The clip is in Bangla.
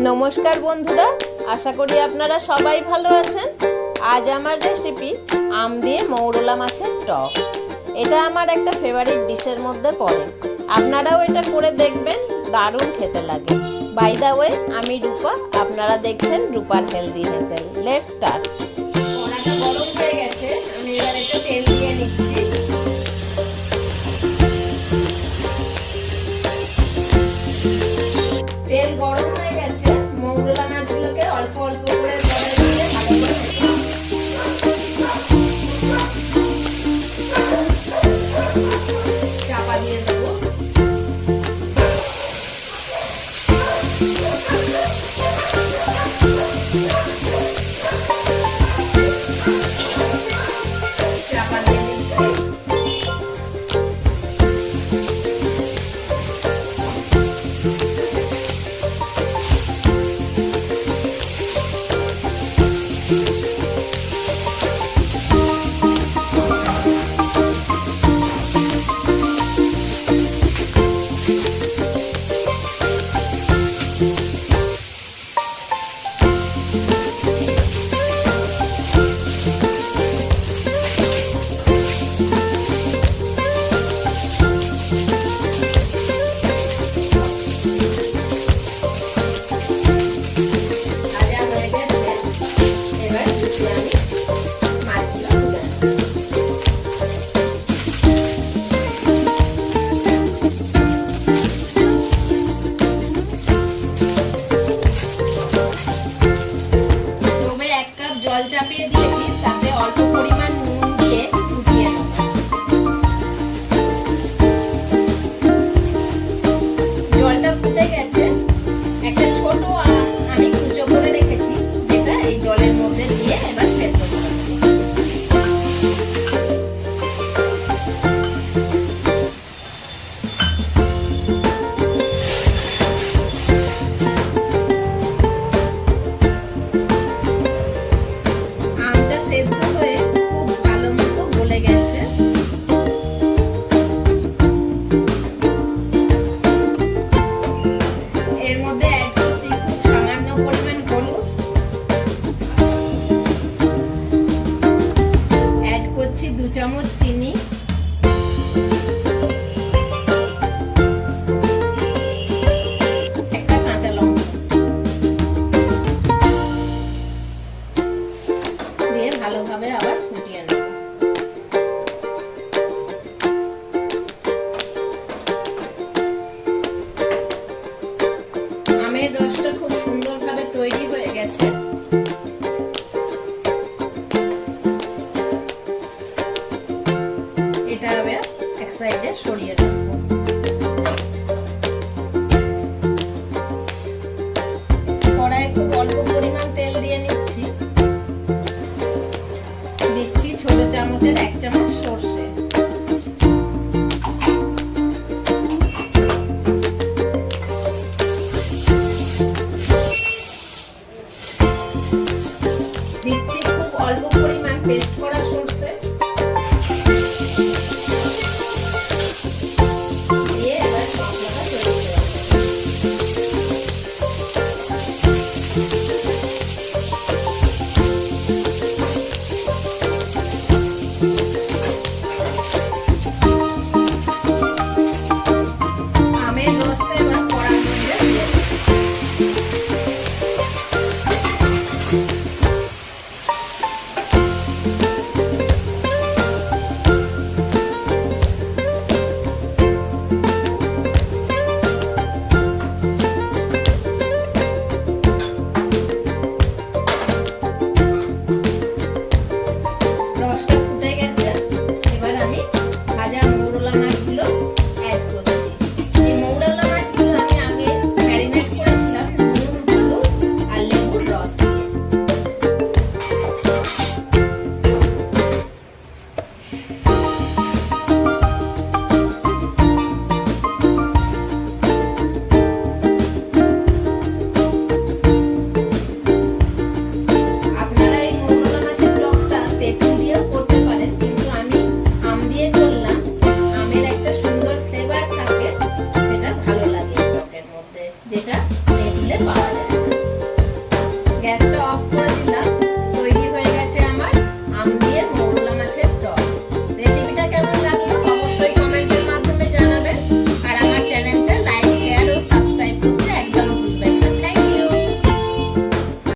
নমস্কার বন্ধুরা, আশা করি আপনারা সবাই ভালো আছেন। আজ আমার রেসিপি আম দিয়ে মৌরলা মাছের টক। এটা আমার একটা ফেভারিট ডিশের মধ্যে পড়ে। আপনারাও এটা করে দেখবেন, দারুণ খেতে লাগে। বাই দ্য ওয়ে, আমি রূপা, আপনারা দেখছেন রূপার হেলদি হেসেল। Let's start. কড়াটা গরম হয়ে গেছে, আমি এবার এটা তেল দিয়ে নিচ্ছি। তেল গরম হয়ে গেছে, মৌরলা মাছগুলোকে অল্প অল্প করে জলে দিয়ে ভালো করে চাপা দিয়ে দেবো। চাপা দিয়ে দিচ্ছি। জল চাপিয়ে দিয়েছি, তাতে অল্প পরিমাণ নুন দিয়ে ফুটিয়ে নেব। জলটা ফুটে গেছে। একটা ছোট আমি কুচো করে রেখেছি, যেটা এই জলের মধ্যে দিয়ে এবার সেদ্ধ করে নেব। সেদ্ধ হয়ে খুব ভালো মতো গলে গেছে। এর মধ্যে অ্যাড করছি খুব সামান্য পরিমাণ হলুদ, অ্যাড করছি 2 চামচ চিনি, একটা কাঁচা লঙ্কা দিয়ে ভালোভাবে আবার ফুটিয়ে নেব। আমের রসটা খুব সুন্দরভাবে তৈরি হয়ে গেছে। এটা আবার এক সাইডে সরিয়ে রাখবো। কড়াইয়ে খুব অল্প পরিমাণ তেল দিয়ে নিচ্ছি। দিচ্ছি ছোট চামচের 1 চামচ সরষে, দিচ্ছি খুব অল্প পরিমাণ পেস্ট